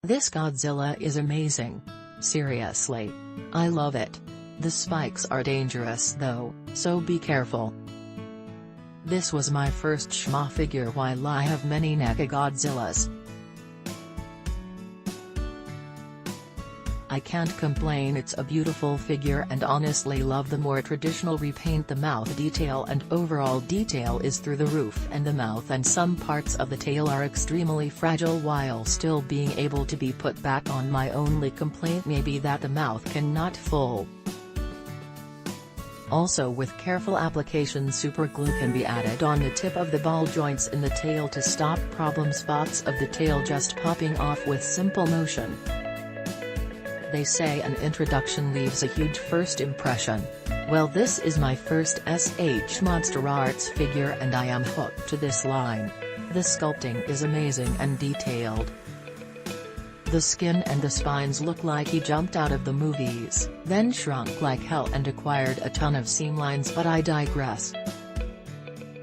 This Godzilla is amazing. Seriously. I love it. The spikes are dangerous though, so be careful. This was my first schma figure while I have many NECA Godzillas. I can't complain, it's a beautiful figure and honestly love the more traditional repaint. The mouth detail and overall detail is through the roof, and the mouth and some parts of the tail are extremely fragile while still being able to be put back on. My only complaint may be that the mouth cannot full. Also, with careful application, super glue can be added on the tip of the ball joints in the tail to stop problem spots of the tail just popping off with simple motion. They say an introduction leaves a huge first impression. Well, this is my first MonsterArts figure and I am hooked to this line. The sculpting is amazing and detailed. The skin and the spines look like he jumped out of the movies, then shrunk like hell and acquired a ton of seam lines, but I digress.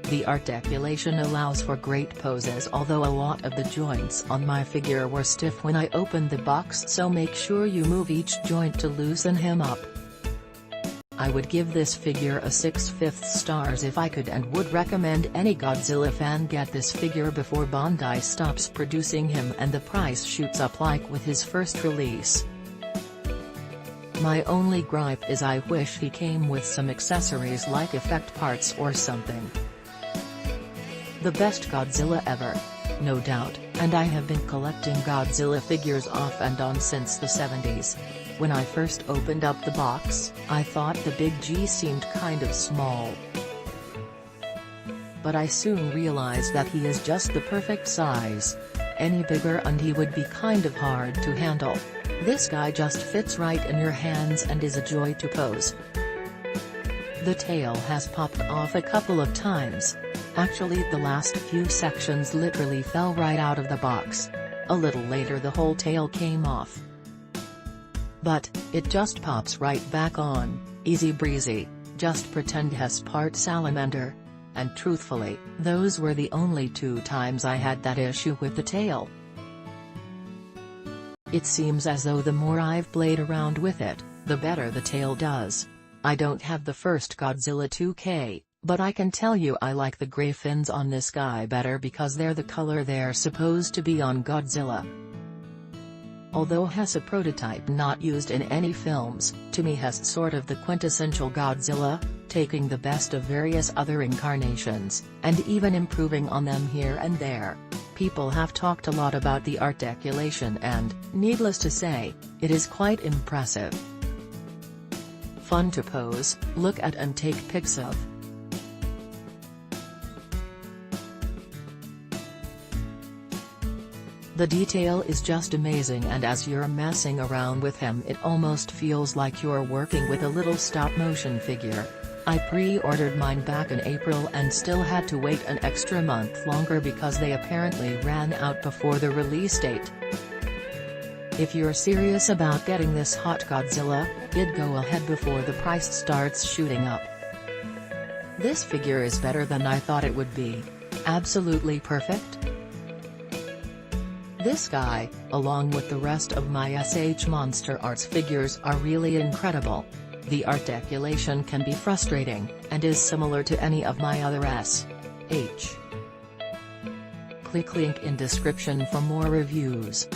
The articulation allows for great poses, although a lot of the joints on my figure were stiff when I opened the box, so make sure you move each joint to loosen him up. I would give this figure a 6/5 stars if I could, and would recommend any Godzilla fan get this figure before Bandai stops producing him and the price shoots up like with his first release. My only gripe is I wish he came with some accessories like effect parts or something. The best Godzilla ever. No doubt, and I have been collecting Godzilla figures off and on since the 70s. When I first opened up the box, I thought the big G seemed kind of small. But I soon realized that he is just the perfect size. Any bigger and he would be kind of hard to handle. This guy just fits right in your hands and is a joy to pose. The tail has popped off a couple of times. Actually, the last few sections literally fell right out of the box. A little later the whole tail came off. But, it just pops right back on, easy breezy, just pretend has part salamander. And truthfully, those were the only 2 times I had that issue with the tail. It seems as though the more I've played around with it, the better the tail does. I don't have the first Godzilla 2K, but I can tell you I like the gray fins on this guy better because they're the color they're supposed to be on Godzilla. Although has a prototype not used in any films, to me has sort of the quintessential Godzilla, taking the best of various other incarnations, and even improving on them here and there. People have talked a lot about the articulation and, needless to say, it is quite impressive. Fun to pose, look at and take pics of. The detail is just amazing, and as you're messing around with him it almost feels like you're working with a little stop-motion figure. I pre-ordered mine back in April and still had to wait an extra month longer because they apparently ran out before the release date. If you're serious about getting this hot Godzilla, I'd go ahead before the price starts shooting up. This figure is better than I thought it would be. Absolutely perfect. This guy, along with the rest of my MonsterArts figures, are really incredible. The articulation can be frustrating, and is similar to any of my other Click link in description for more reviews.